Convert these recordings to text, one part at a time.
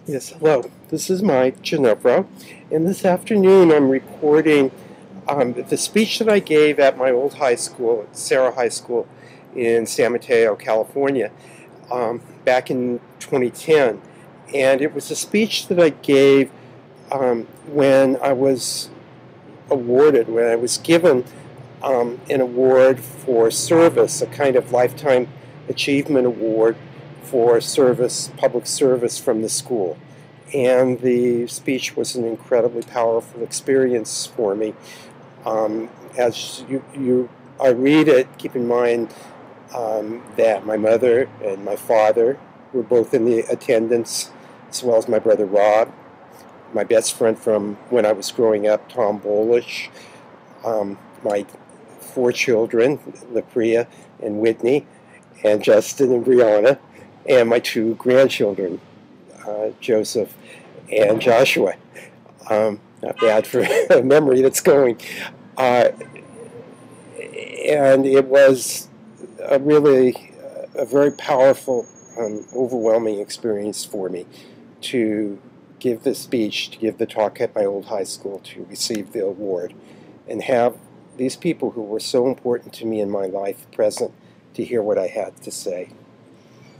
Yes, hello. This is Mike Ginevra, and this afternoon I'm recording the speech that I gave at my old high school, at Sarah High School in San Mateo, California, back in 2010. And it was a speech that I gave when I was when I was given an award for service, a kind of lifetime achievement award for service, public service from the school. And the speech was an incredibly powerful experience for me. As I read it, keep in mind that my mother and my father were both in the attendance, as well as my brother Rob, my best friend from when I was growing up, Tom Bolish, my 4 children, LaPria and Whitney, and Justin and Brianna, and my 2 grandchildren, Joseph and Joshua. Not bad for a memory that's going. And it was a very powerful, overwhelming experience for me to give the speech, to give the talk at my old high school, to receive the award, and have these people who were so important to me in my life present to hear what I had to say.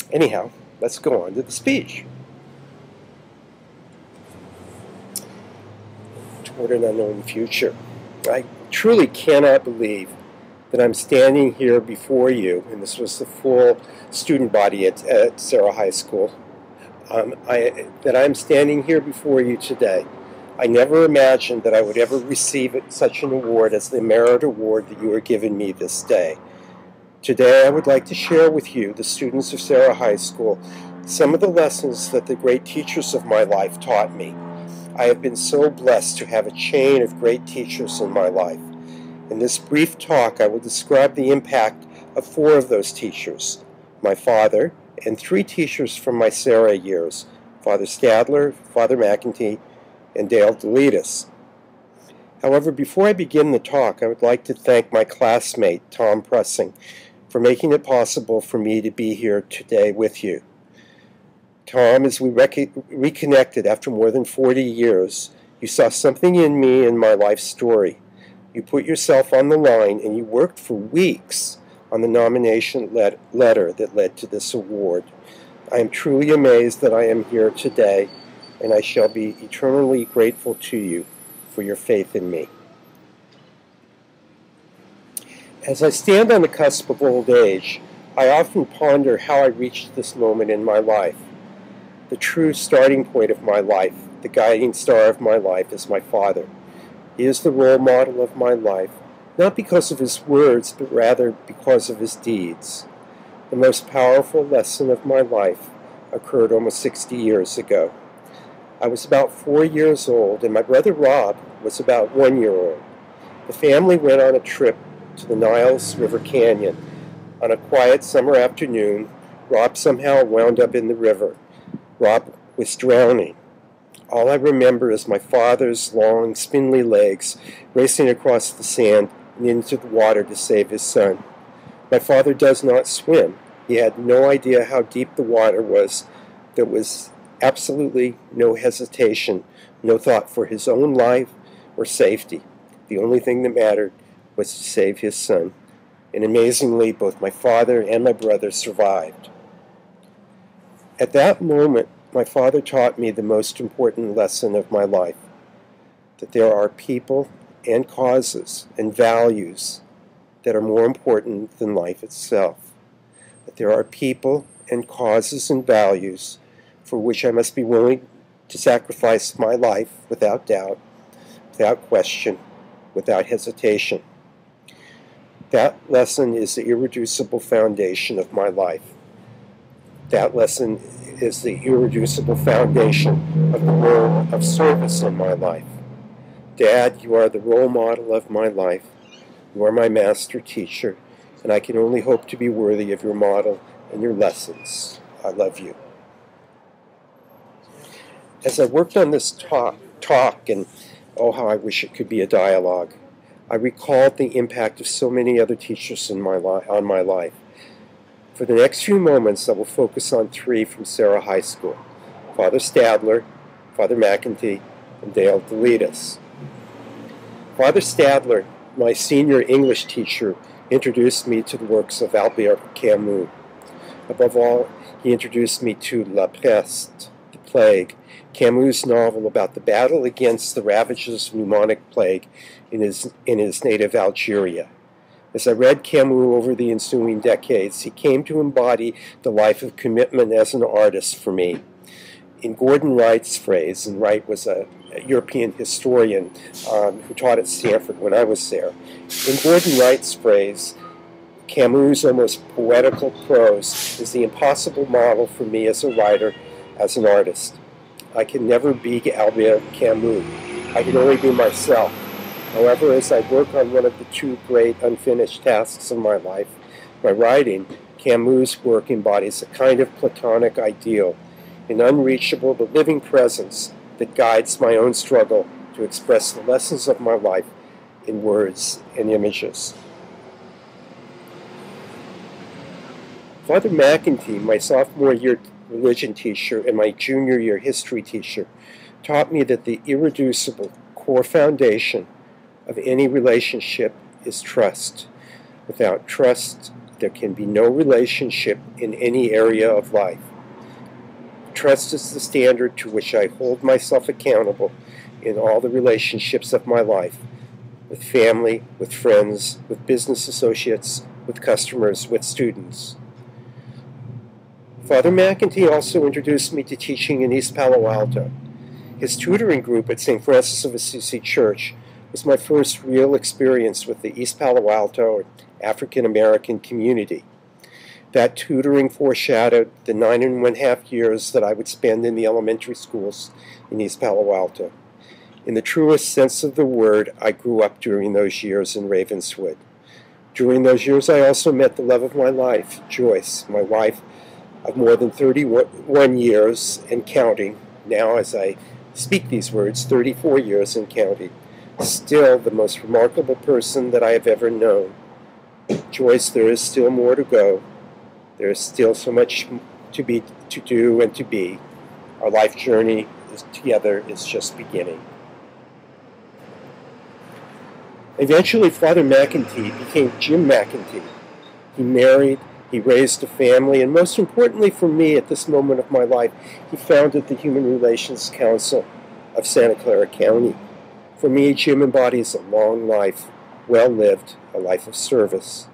Anyhow, let's go on to the speech. Toward an unknown future. I truly cannot believe that I'm standing here before you, and this was the full student body at Sarah High School, that I'm standing here before you today. I never imagined that I would ever receive such an award as the Merit Award that you are giving me this day. Today I would like to share with you, the students of Sarah High School, some of the lessons that the great teachers of my life taught me. I have been so blessed to have a chain of great teachers in my life. In this brief talk, I will describe the impact of 4 of those teachers, my father, and 3 teachers from my Sarah years, Father Stadler, Father McEntee, and Dale Deletus. However, before I begin the talk, I would like to thank my classmate, Tom Pressing, for making it possible for me to be here today with you. Tom, as we reconnected after more than 40 years, you saw something in me in my life story. You put yourself on the line and you worked for weeks on the nomination letter that led to this award. I am truly amazed that I am here today, and I shall be eternally grateful to you for your faith in me. As I stand on the cusp of old age, I often ponder how I reached this moment in my life. The true starting point of my life, the guiding star of my life, is my father. He is the role model of my life, not because of his words, but rather because of his deeds. The most powerful lesson of my life occurred almost 60 years ago. I was about 4 years old, and my brother Rob was about 1 year old. The family went on a trip to the Niles River Canyon. On a quiet summer afternoon, Rob somehow wound up in the river. Rob was drowning. All I remember is my father's long, spindly legs racing across the sand and into the water to save his son. My father does not swim. He had no idea how deep the water was. There was absolutely no hesitation, no thought for his own life or safety. The only thing that mattered was to save his son. And amazingly, both my father and my brother survived. At that moment, my father taught me the most important lesson of my life, that there are people and causes and values that are more important than life itself. That there are people and causes and values for which I must be willing to sacrifice my life without doubt, without question, without hesitation. That lesson is the irreducible foundation of my life. That lesson is the irreducible foundation of the role of service in my life. Dad, you are the role model of my life. You are my master teacher, and I can only hope to be worthy of your model and your lessons. I love you. As I worked on this talk, and oh, how I wish it could be a dialogue, I recalled the impact of so many other teachers on my life. For the next few moments, I will focus on 3 from Sarah High School. Father Stadler, Father McEntee, and Dale Deletus. Father Stadler, my senior English teacher, introduced me to the works of Albert Camus. Above all, he introduced me to La Peste, the plague, Camus' novel about the battle against the ravages of pneumonic plague in his native Algeria. As I read Camus over the ensuing decades, he came to embody the life of commitment as an artist for me. In Gordon Wright's phrase, and Wright was a European historian who taught at Stanford when I was there. In Gordon Wright's phrase, Camus' almost poetical prose is the impossible model for me as a writer, as an artist. I can never be Albert Camus. I can only be myself. However, as I work on one of the two great unfinished tasks of my life, my writing, Camus' work embodies a kind of Platonic ideal, an unreachable but living presence that guides my own struggle to express the lessons of my life in words and images. Father McEntee, my sophomore year religion teacher and my junior year history teacher, taught me that the irreducible core foundation of any relationship is trust. Without trust, there can be no relationship in any area of life. Trust is the standard to which I hold myself accountable in all the relationships of my life, with family, with friends, with business associates, with customers, with students. Father McEntee also introduced me to teaching in East Palo Alto. His tutoring group at St. Francis of Assisi Church was my first real experience with the East Palo Alto African American community. That tutoring foreshadowed the 9.5 years that I would spend in the elementary schools in East Palo Alto. In the truest sense of the word, I grew up during those years in Ravenswood. During those years, I also met the love of my life, Joyce, my wife of more than 31 years and counting. Now, as I speak these words, 34 years and counting. Still the most remarkable person that I have ever known. Joyce, there is still more to go. There is still so much to do, and to be. Our life journey together is just beginning. Eventually, Father McEntee became Jim McEntee. He married, he raised a family, and most importantly for me at this moment of my life, he founded the Human Relations Council of Santa Clara County. For me, Jim embodies a long life, well lived, a life of service.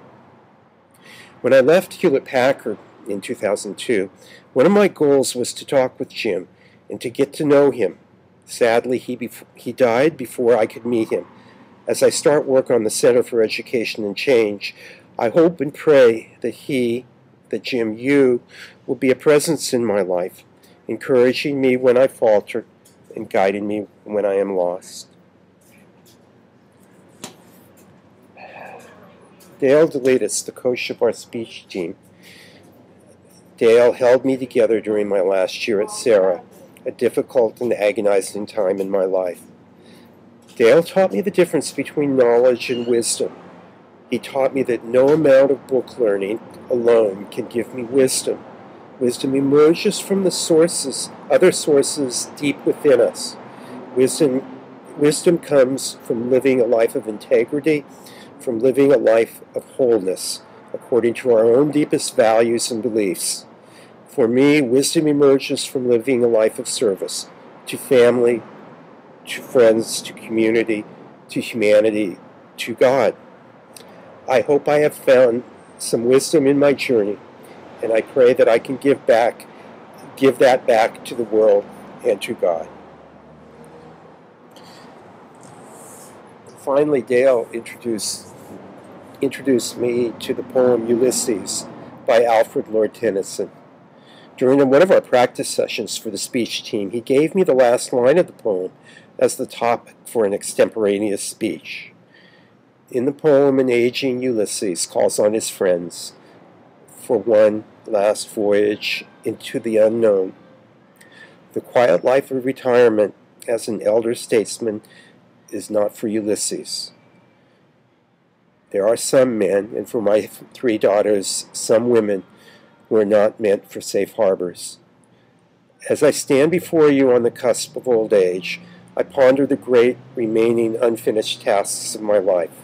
When I left Hewlett-Packard in 2002, one of my goals was to talk with Jim and to get to know him. Sadly, he died before I could meet him. As I start work on the Center for Education and Change, I hope and pray that Jim, you, will be a presence in my life, encouraging me when I falter and guiding me when I am lost. Dale Deletus, the coach of our speech team. Dale held me together during my last year at Sarah, a difficult and agonizing time in my life. Dale taught me the difference between knowledge and wisdom. He taught me that no amount of book learning alone can give me wisdom. Wisdom emerges from the other sources deep within us. Wisdom comes from living a life of integrity, from living a life of wholeness, according to our own deepest values and beliefs. For me, wisdom emerges from living a life of service to family, to friends, to community, to humanity, to God. I hope I have found some wisdom in my journey, and I pray that I can give that back to the world and to God. Finally, Dale introduced me to the poem Ulysses by Alfred Lord Tennyson. During one of our practice sessions for the speech team, he gave me the last line of the poem as the topic for an extemporaneous speech. In the poem, an aging Ulysses calls on his friends for one last voyage into the unknown. The quiet life of retirement as an elder statesman is not for Ulysses. There are some men, and for my 3 daughters, some women, who are not meant for safe harbors. As I stand before you on the cusp of old age, I ponder the great remaining unfinished tasks of my life,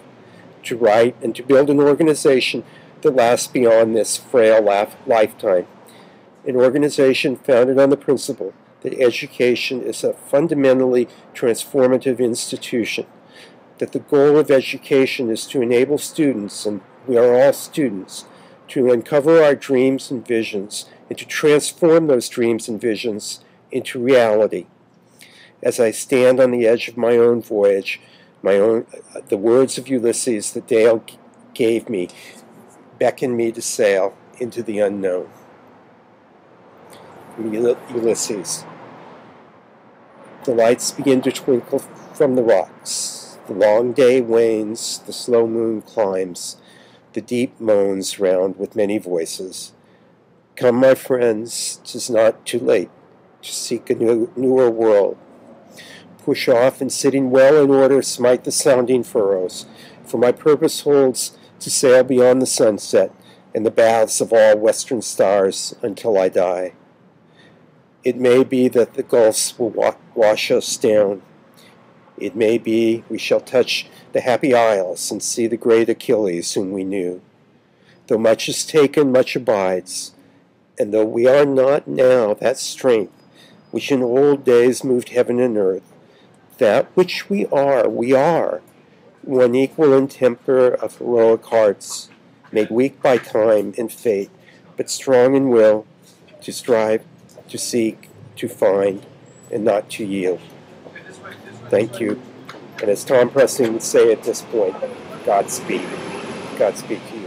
to write and to build an organization that lasts beyond this frail lifetime, an organization founded on the principle that education is a fundamentally transformative institution, that the goal of education is to enable students, and we are all students, to uncover our dreams and visions and to transform those dreams and visions into reality. As I stand on the edge of my own voyage, the words of Ulysses that Dale gave me beckon me to sail into the unknown. Ulysses. The lights begin to twinkle from the rocks. The long day wanes, the slow moon climbs. The deep moans round with many voices. Come, my friends, 'tis not too late to seek a newer world. Push off and sitting well in order smite the sounding furrows, for my purpose holds to sail beyond the sunset and the baths of all western stars until I die. It may be that the gulfs will wash us down. It may be we shall touch the happy isles and see the great Achilles whom we knew. Though much is taken, much abides, and though we are not now that strength which in old days moved heaven and earth, that which we are, one equal in temper of heroic hearts, made weak by time and fate, but strong in will, to strive, to seek, to find, and not to yield. Thank you. And as Tom Preston would say at this point, Godspeed. Godspeed to you.